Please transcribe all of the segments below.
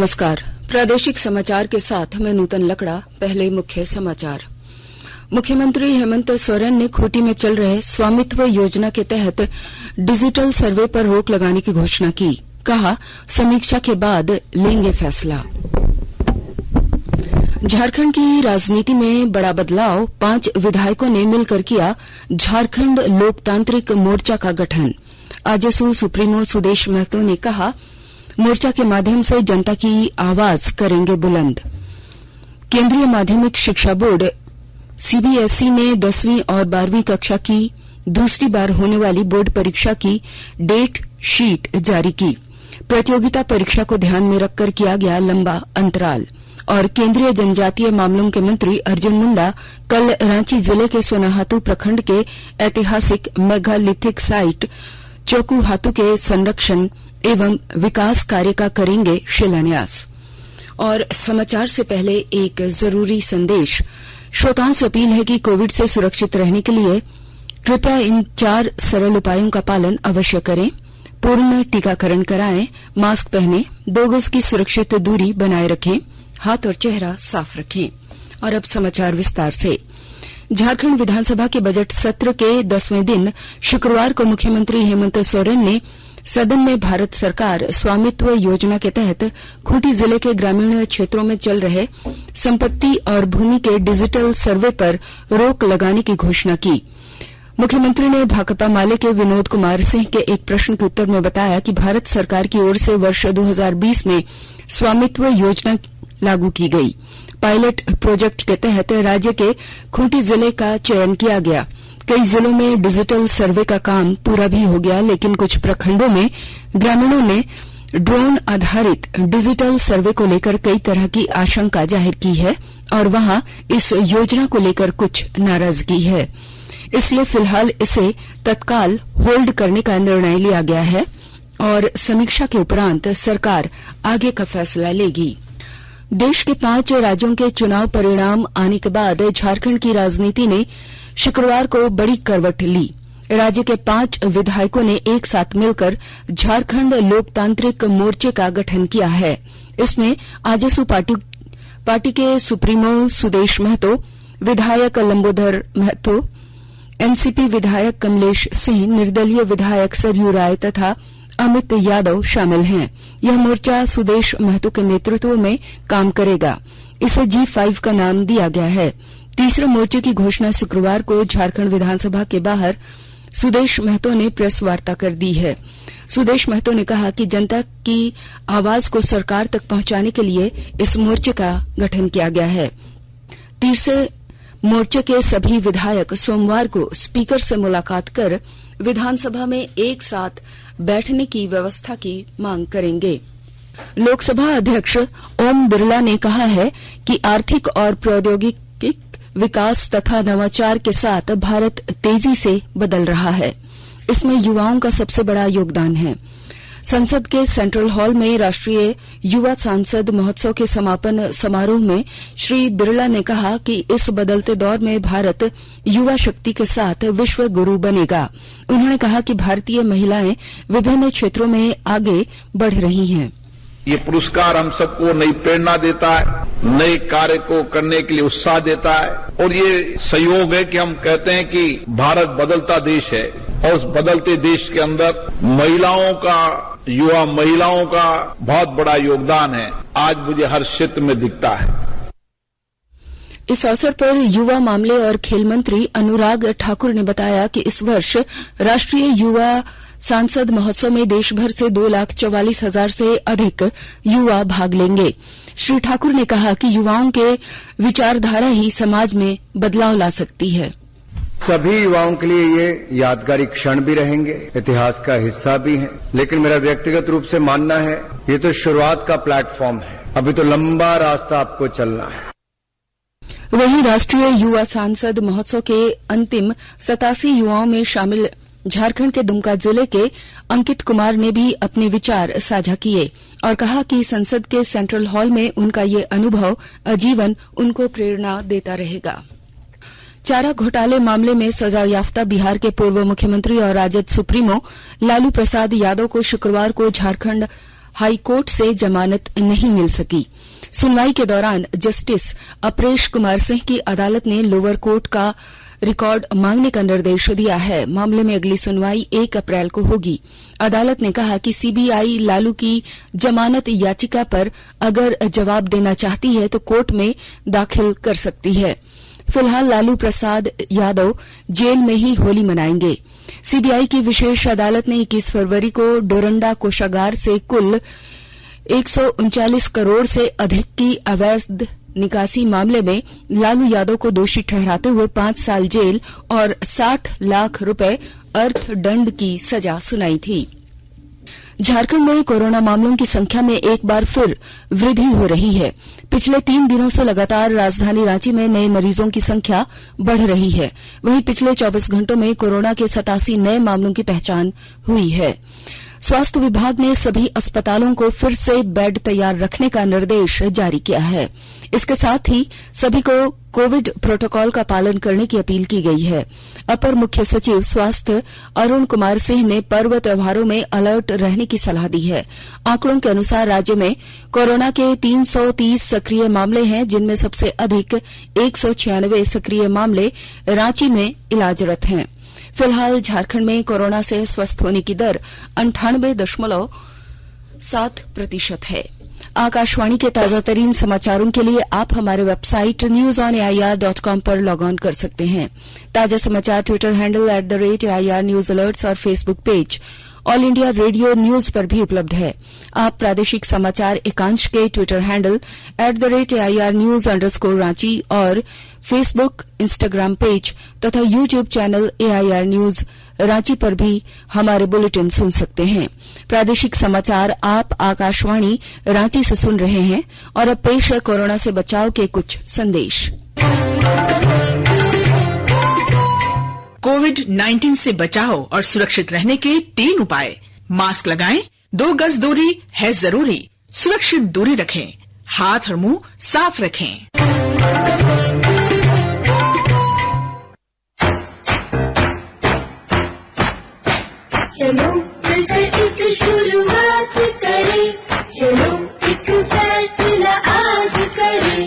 नमस्कार। प्रादेशिक समाचार के साथ मैं नूतन लकड़ा। पहले मुख्य समाचार। मुख्यमंत्री हेमंत सोरेन ने खूंटी में चल रहे स्वामित्व योजना के तहत डिजिटल सर्वे पर रोक लगाने की घोषणा की। कहा, समीक्षा के बाद लेंगे फैसला। झारखंड की राजनीति में बड़ा बदलाव। 5 विधायकों ने मिलकर किया झारखंड लोकतांत्रिक मोर्चा का गठन। आजसू सुप्रीमो सुदेश महतो ने कहा, मोर्चा के माध्यम से जनता की आवाज करेंगे बुलंद। केंद्रीय माध्यमिक शिक्षा बोर्ड सीबीएसई ने 10वीं और 12वीं कक्षा की दूसरी बार होने वाली बोर्ड परीक्षा की डेट शीट जारी की। प्रतियोगिता परीक्षा को ध्यान में रखकर किया गया लंबा अंतराल। और केंद्रीय जनजातीय मामलों के मंत्री अर्जुन मुंडा कल रांची जिले के सोनाहातू प्रखंड के ऐतिहासिक मेगालिथिक साइट चौकूहातू के संरक्षण एवं विकास कार्य का करेंगे शिलान्यास। और समाचार से पहले एक जरूरी संदेश। श्रोताओं से अपील है कि कोविड से सुरक्षित रहने के लिए कृपया इन 4 सरल उपायों का पालन अवश्य करें। पूर्ण टीकाकरण कराएं, मास्क पहनें, 2 गज की सुरक्षित दूरी बनाए रखें, हाथ और चेहरा साफ रखें। और अब समाचार विस्तार से। झारखंड विधानसभा के बजट सत्र के 10वें दिन शुक्रवार को मुख्यमंत्री हेमंत सोरेन ने सदन में भारत सरकार स्वामित्व योजना के तहत खूंटी जिले के ग्रामीण क्षेत्रों में चल रहे संपत्ति और भूमि के डिजिटल सर्वे पर रोक लगाने की घोषणा की। मुख्यमंत्री ने भाकपा माले के विनोद कुमार सिंह के एक प्रश्न के उत्तर में बताया कि भारत सरकार की ओर से वर्ष 2020 में स्वामित्व योजना लागू की गई। पायलट प्रोजेक्ट के तहत राज्य के खूंटी जिले का चयन किया गया। कई जिलों में डिजिटल सर्वे का काम पूरा भी हो गया, लेकिन कुछ प्रखंडों में ग्रामीणों ने ड्रोन आधारित डिजिटल सर्वे को लेकर कई तरह की आशंका जाहिर की है और वहां इस योजना को लेकर कुछ नाराजगी है। इसलिए फिलहाल इसे तत्काल होल्ड करने का निर्णय लिया गया है और समीक्षा के उपरांत सरकार आगे का फैसला लेगी। देश के 5 राज्यों के चुनाव परिणाम आने के बाद झारखंड की राजनीति ने शुक्रवार को बड़ी करवट ली। राज्य के 5 विधायकों ने एक साथ मिलकर झारखंड लोकतांत्रिक मोर्चे का गठन किया है। इसमें आजसू पार्टी के सुप्रीमो सुदेश महतो, विधायक लंबोदर महतो, एनसीपी विधायक कमलेश सिंह, निर्दलीय विधायक सरयू राय तथा अमित यादव शामिल हैं। यह मोर्चा सुदेश महतो के नेतृत्व में काम करेगा। इसे G5 का नाम दिया गया है। तीसरे मोर्चे की घोषणा शुक्रवार को झारखंड विधानसभा के बाहर सुदेश महतो ने प्रेस वार्ता कर दी है। सुदेश महतो ने कहा कि जनता की आवाज को सरकार तक पहुंचाने के लिए इस मोर्चे का गठन किया गया है। तीसरे मोर्चे के सभी विधायक सोमवार को स्पीकर से मुलाकात कर विधानसभा में एक साथ बैठने की व्यवस्था की मांग करेंगे। लोकसभा अध्यक्ष ओम बिरला ने कहा है कि आर्थिक और प्रौद्योगिक विकास तथा नवाचार के साथ भारत तेजी से बदल रहा है। इसमें युवाओं का सबसे बड़ा योगदान है। संसद के सेंट्रल हॉल में राष्ट्रीय युवा सांसद महोत्सव के समापन समारोह में श्री बिरला ने कहा कि इस बदलते दौर में भारत युवा शक्ति के साथ विश्व गुरु बनेगा। उन्होंने कहा कि भारतीय महिलाएं विभिन्न क्षेत्रों में आगे बढ़ रही हैं। ये पुरस्कार हम सबको नई प्रेरणा देता है, नए कार्य को करने के लिए उत्साह देता है और ये संयोग है कि हम कहते हैं कि भारत बदलता देश है और उस बदलते देश के अंदर महिलाओं का, युवा महिलाओं का बहुत बड़ा योगदान है। आज मुझे हर क्षेत्र में दिखता है। इस अवसर पर युवा मामले और खेल मंत्री अनुराग ठाकुर ने बताया कि इस वर्ष राष्ट्रीय युवा सांसद महोत्सव में देश भर से 2,44,000 से अधिक युवा भाग लेंगे। श्री ठाकुर ने कहा कि युवाओं के विचारधारा ही समाज में बदलाव ला सकती है। सभी युवाओं के लिए ये यादगारी क्षण भी रहेंगे, इतिहास का हिस्सा भी है। लेकिन मेरा व्यक्तिगत रूप से मानना है ये तो शुरुआत का प्लेटफॉर्म है, अभी तो लंबा रास्ता आपको चलना है। वहीं राष्ट्रीय युवा सांसद महोत्सव के अंतिम 87 युवाओं में शामिल झारखंड के दुमका जिले के अंकित कुमार ने भी अपने विचार साझा किए और कहा कि संसद के सेंट्रल हॉल में उनका ये अनुभव आजीवन उनको प्रेरणा देता रहेगा। चारा घोटाले मामले में सजायाफ्ता बिहार के पूर्व मुख्यमंत्री और राजद सुप्रीमो लालू प्रसाद यादव को शुक्रवार को झारखंड हाईकोर्ट से जमानत नहीं मिल सकी। सुनवाई के दौरान जस्टिस अपरेश कुमार सिंह की अदालत ने लोअर कोर्ट का रिकॉर्ड मांगने का निर्देश दिया है। मामले में अगली सुनवाई 1 अप्रैल को होगी। अदालत ने कहा कि सीबीआई लालू की जमानत याचिका पर अगर जवाब देना चाहती है तो कोर्ट में दाखिल कर सकती है। फिलहाल लालू प्रसाद यादव जेल में ही होली मनाएंगे। सीबीआई की विशेष अदालत ने 21 फरवरी को डोरंडा कोषागार से कुल 139 करोड़ से अधिक की अवैध निकासी मामले में लालू यादव को दोषी ठहराते हुए 5 साल जेल और 60 लाख रुपए अर्थदंड की सजा सुनाई थी। झारखंड में कोरोना मामलों की संख्या में एक बार फिर वृद्धि हो रही है। पिछले 3 दिनों से लगातार राजधानी रांची में नए मरीजों की संख्या बढ़ रही है। वहीं पिछले 24 घंटों में कोरोना के 87 नए मामलों की पहचान हुई है। स्वास्थ्य विभाग ने सभी अस्पतालों को फिर से बेड तैयार रखने का निर्देश जारी किया है। इसके साथ ही सभी को कोविड प्रोटोकॉल का पालन करने की अपील की गई है। अपर मुख्य सचिव स्वास्थ्य अरुण कुमार सिंह ने पर्व त्योहारों में अलर्ट रहने की सलाह दी है। आंकड़ों के अनुसार राज्य में कोरोना के 330 सक्रिय मामले हैं, जिनमें सबसे अधिक 196 सक्रिय मामले रांची में इलाजरत हैं। फिलहाल झारखंड में कोरोना से स्वस्थ होने की दर 98.7% है। आकाशवाणी के ताजा तरीन समाचारों के लिए आप हमारे वेबसाइट newsonair.com पर लॉग ऑन कर सकते हैं। ताजा समाचार Twitter handle @AIR news alerts और Facebook page all India radio news पर भी उपलब्ध है। आप प्रादेशिक समाचार एकांश के Twitter handle @AIR news _Ranchi और फेसबुक, इंस्टाग्राम पेज तथा YouTube channel AIR news Ranchi पर भी हमारे बुलेटिन सुन सकते हैं। प्रादेशिक समाचार आप आकाशवाणी रांची से सुन रहे हैं और अब पेश है कोरोना से बचाव के कुछ संदेश। कोविड-19 से बचाव और सुरक्षित रहने के 3 उपाय। मास्क लगाएं, 2 गज दूरी है जरूरी, सुरक्षित दूरी रखें, हाथ और मुंह साफ रखें। चलो मिलकर एक शुरुआत करें, चलो एक फैसला आज करें,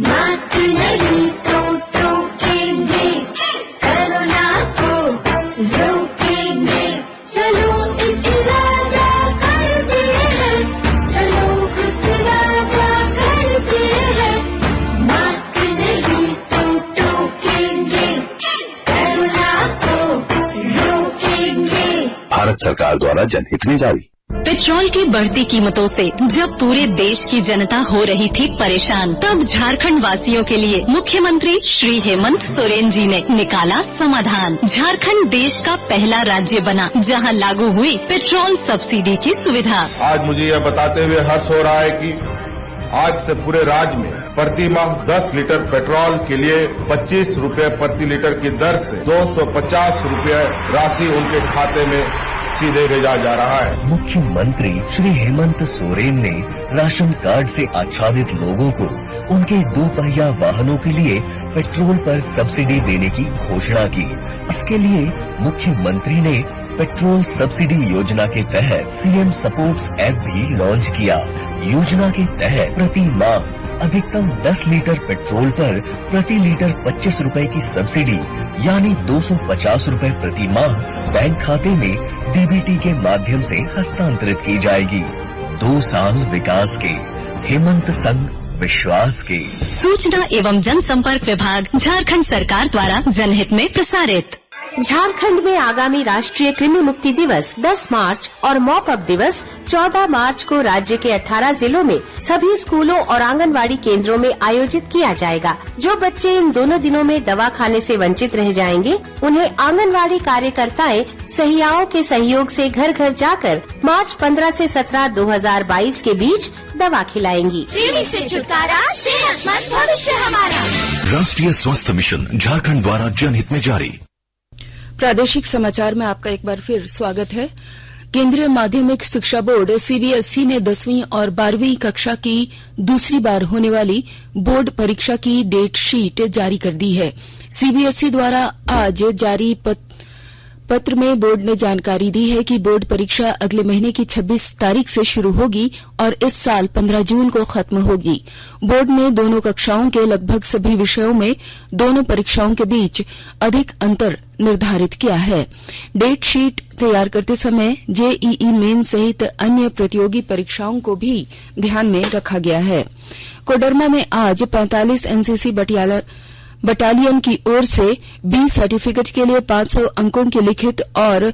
मास्क नहीं तो टोकेंगे, कोरोना को रोकेंगे, चलो एक इरादा करते हैं, चलो एक इरादा करते हैं, मास्क नहीं तो टोकेंगे, कोरोना को रोकेंगे। भारत सरकार द्वारा जनहित में जारी। पेट्रोल की बढ़ती कीमतों से जब पूरे देश की जनता हो रही थी परेशान, तब झारखंड वासियों के लिए मुख्यमंत्री श्री हेमंत सोरेन जी ने निकाला समाधान। झारखंड देश का पहला राज्य बना जहां लागू हुई पेट्रोल सब्सिडी की सुविधा। आज मुझे यह बताते हुए हर्ष हो रहा है कि आज से पूरे राज्य में प्रति माह 10 लीटर पेट्रोल के लिए 25 रुपए प्रति लीटर की दर से 250 रुपए राशि उनके खाते में सीधे भेजा जा रहा है। मुख्यमंत्री श्री हेमंत सोरेन ने राशन कार्ड से आच्छादित लोगों को उनके 2 पहिया वाहनों के लिए पेट्रोल पर सब्सिडी देने की घोषणा की। इसके लिए मुख्यमंत्री ने पेट्रोल सब्सिडी योजना के तहत सीएम सपोर्ट्स ऐप भी लॉन्च किया। योजना के तहत प्रति माह अधिकतम 10 लीटर पेट्रोल पर प्रति लीटर 25 रुपए की सब्सिडी यानी 250 रुपए प्रति माह बैंक खाते में डीबीटी के माध्यम से हस्तांतरित की जाएगी। 2 साल विकास के, हेमंत संग विश्वास के। सूचना एवं जनसंपर्क विभाग झारखंड सरकार द्वारा जनहित में प्रसारित। झारखंड में आगामी राष्ट्रीय कृमि मुक्ति दिवस 10 मार्च और मॉकअप दिवस 14 मार्च को राज्य के 18 जिलों में सभी स्कूलों और आंगनवाड़ी केंद्रों में आयोजित किया जाएगा। जो बच्चे इन दोनों दिनों में दवा खाने से वंचित रह जाएंगे, उन्हें आंगनवाड़ी कार्यकर्ताएं सहियाओं के सहयोग से घर घर जाकर मार्च 15 से 17 2022 के बीच दवा खिलाएंगी। कृमि से छुटकारा, सेहतमंद भविष्य हमारा। राष्ट्रीय स्वास्थ्य मिशन झारखंड द्वारा जनहित में जारी। प्रादेशिक समाचार में आपका एक बार फिर स्वागत है। केंद्रीय माध्यमिक शिक्षा बोर्ड सीबीएसई ने 10वीं और 12वीं कक्षा की दूसरी बार होने वाली बोर्ड परीक्षा की डेट शीट जारी कर दी है। सीबीएसई द्वारा आज जारी पत्र में बोर्ड ने जानकारी दी है कि बोर्ड परीक्षा अगले महीने की 26 तारीख से शुरू होगी और इस साल 15 जून को खत्म होगी। बोर्ड ने दोनों कक्षाओं के लगभग सभी विषयों में दोनों परीक्षाओं के बीच अधिक अंतर निर्धारित किया है। डेट शीट तैयार करते समय जेईई मेन सहित अन्य प्रतियोगी परीक्षाओं को भी ध्यान में रखा गया है। कोडरमा में आज 45 एनसीसी बटालियन की ओर से बी सर्टिफिकेट के लिए 500 अंकों की लिखित और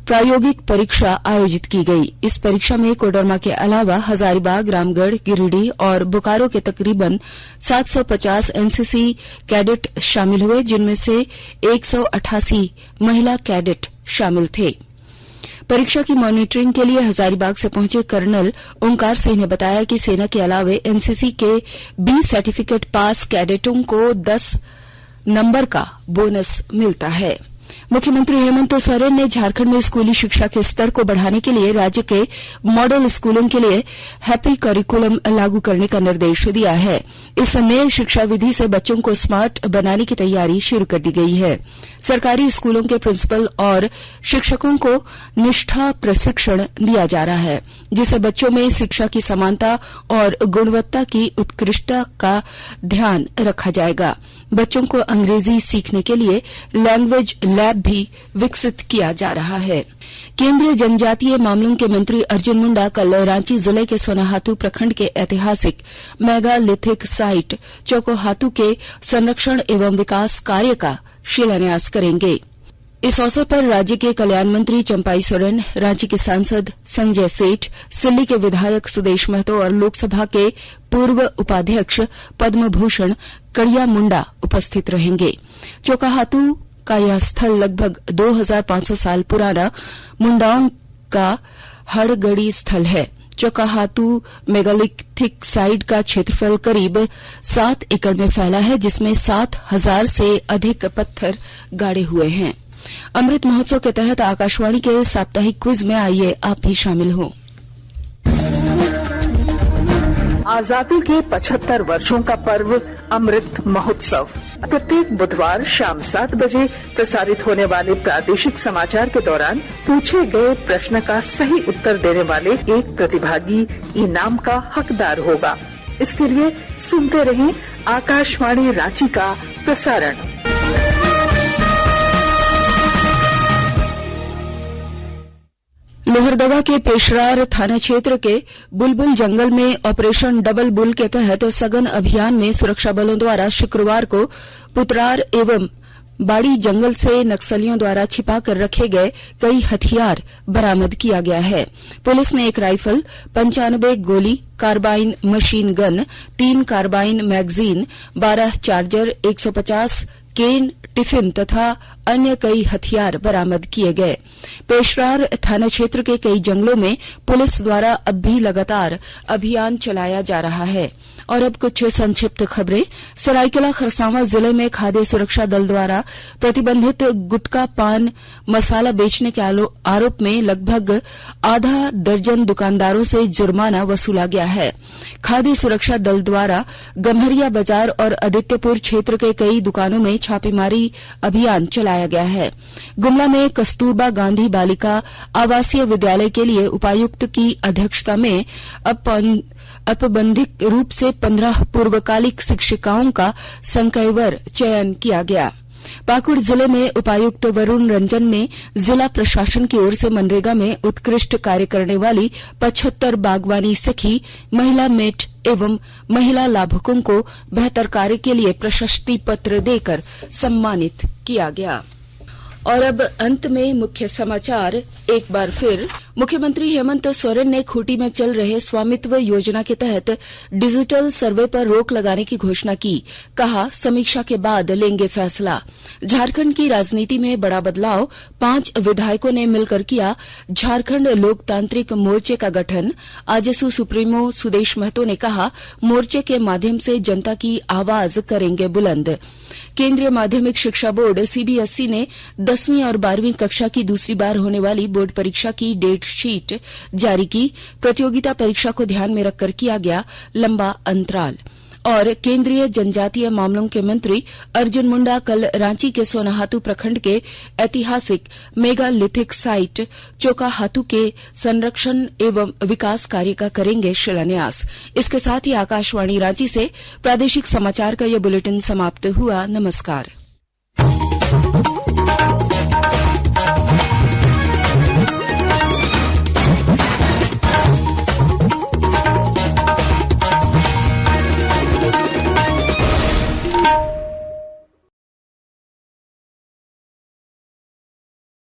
प्रायोगिक परीक्षा आयोजित की गई। इस परीक्षा में कोडरमा के अलावा हजारीबाग, रामगढ़, गिरिडीह और बोकारो के तकरीबन 750 एनसीसी कैडेट शामिल हुए, जिनमें से 188 महिला कैडेट शामिल थे। परीक्षा की मॉनिटरिंग के लिए हजारीबाग से पहुंचे कर्नल ओंकार सिंह ने बताया कि सेना के अलावे एनसीसी के बी सर्टिफिकेट पास कैडेटों को 10 नंबर का बोनस मिलता है। मुख्यमंत्री हेमंत सोरेन ने झारखंड में स्कूली शिक्षा के स्तर को बढ़ाने के लिए राज्य के मॉडल स्कूलों के लिए हैप्पी करिकुलम लागू करने का निर्देश दिया है। इस नए शिक्षा विधि से बच्चों को स्मार्ट बनाने की तैयारी शुरू कर दी गई है। सरकारी स्कूलों के प्रिंसिपल और शिक्षकों को निष्ठा प्रशिक्षण दिया जा रहा है, जिससे बच्चों में शिक्षा की समानता और गुणवत्ता की उत्कृष्टता का ध्यान रखा जाएगा। बच्चों को अंग्रेजी सीखने के लिए लैंग्वेज लैब भी विकसित किया जा रहा है। केंद्रीय जनजातीय मामलों के मंत्री अर्जुन मुंडा कल रांची जिले के सोनाहातू प्रखंड के ऐतिहासिक मेगालिथिक साइट चौकोहातू के संरक्षण एवं विकास कार्य का शिलान्यास करेंगे। इस अवसर पर राज्य के कल्याण मंत्री चंपाई सोरेन, रांची के सांसद संजय सेठ, सिल्ली के विधायक सुदेश महतो और लोकसभा के पूर्व उपाध्यक्ष पद्म भूषण कड़िया मुंडा उपस्थित रहेंगे। चौकोहातू का यह स्थल लगभग 2500 साल पुराना मुंडाओं का हड़गड़ी स्थल है। चौकोहातू मेगालिथिक साइट का क्षेत्रफल करीब 7 एकड़ में फैला है, जिसमें 7000 से अधिक पत्थर गाड़े हुए हैं। अमृत महोत्सव के तहत आकाशवाणी के साप्ताहिक क्विज में आइए आप भी शामिल हों। आजादी के 75 वर्षों का पर्व अमृत महोत्सव प्रत्येक बुधवार शाम 7 बजे प्रसारित होने वाले प्रादेशिक समाचार के दौरान पूछे गए प्रश्न का सही उत्तर देने वाले एक प्रतिभागी इनाम का हकदार होगा। इसके लिए सुनते रहें आकाशवाणी रांची का प्रसारण। लोहरदगा के पेशरार थाना क्षेत्र के बुलबुल जंगल में ऑपरेशन डबल बुल के तहत सघन अभियान में सुरक्षा बलों द्वारा शुक्रवार को पुतरार एवं बाड़ी जंगल से नक्सलियों द्वारा छिपा कर रखे गए कई हथियार बरामद किया गया है। पुलिस ने एक राइफल, 95 गोली, carbine machine gun, 3 carbine magazine, 12 charger, 150 can tiffin तथा अन्य कई हथियार बरामद किए गए। पेशरार थाना क्षेत्र के कई जंगलों में पुलिस द्वारा अब भी लगातार अभियान चलाया जा रहा है। और अब कुछ संक्षिप्त खबरें। सरायकेला खरसावां जिले में खाद्य सुरक्षा दल द्वारा प्रतिबंधित गुटखा पान मसाला बेचने के आरोप में लगभग आधा दर्जन दुकानदारों से जुर्माना वसूला गया है। खाद्य सुरक्षा दल द्वारा गम्हरिया बाजार और आदित्यपुर क्षेत्र के कई दुकानों में छापेमारी अभियान चलाया गया है। गुमला में कस्तूरबा गांधी बालिका आवासीय विद्यालय के लिए उपायुक्त की अध्यक्षता में औपबंधिक रूप से 15 पूर्वकालिक शिक्षिकाओं का संकैवर चयन किया गया। पाकुड़ जिले में उपायुक्त वरुण रंजन ने जिला प्रशासन की ओर से मनरेगा में उत्कृष्ट कार्य करने वाली 75 बागवानी सखी महिला मेट एवं महिला लाभुकों को बेहतर कार्य के लिए प्रशस्ति पत्र देकर सम्मानित किया गया। और अब अंत में मुख्य समाचार एक बार फिर। मुख्यमंत्री हेमंत सोरेन ने खूंटी में चल रहे स्वामित्व योजना के तहत डिजिटल सर्वे पर रोक लगाने की घोषणा की। कहा, समीक्षा के बाद लेंगे फैसला। झारखंड की राजनीति में बड़ा बदलाव, 5 विधायकों ने मिलकर किया झारखंड लोकतांत्रिक मोर्चे का गठन। आजसू सुप्रीमो सुदेश महतो ने कहा, मोर्चे के माध्यम से जनता की आवाज करेंगे बुलंद। केंद्रीय माध्यमिक शिक्षा बोर्ड सीबीएसई ने 10वीं और 12वीं कक्षा की दूसरी बार होने वाली बोर्ड परीक्षा की डेट शीट जारी की। प्रतियोगिता परीक्षा को ध्यान में रखकर किया गया लंबा अंतराल। और केंद्रीय जनजातीय मामलों के मंत्री अर्जुन मुंडा कल रांची के सोनाहातू प्रखंड के ऐतिहासिक मेगालिथिक साइट चोकाहातू के संरक्षण एवं विकास कार्य का करेंगे शिलान्यास। इसके साथ ही आकाशवाणी रांची से प्रादेशिक समाचार का ये बुलेटिन समाप्त हुआ। नमस्कार।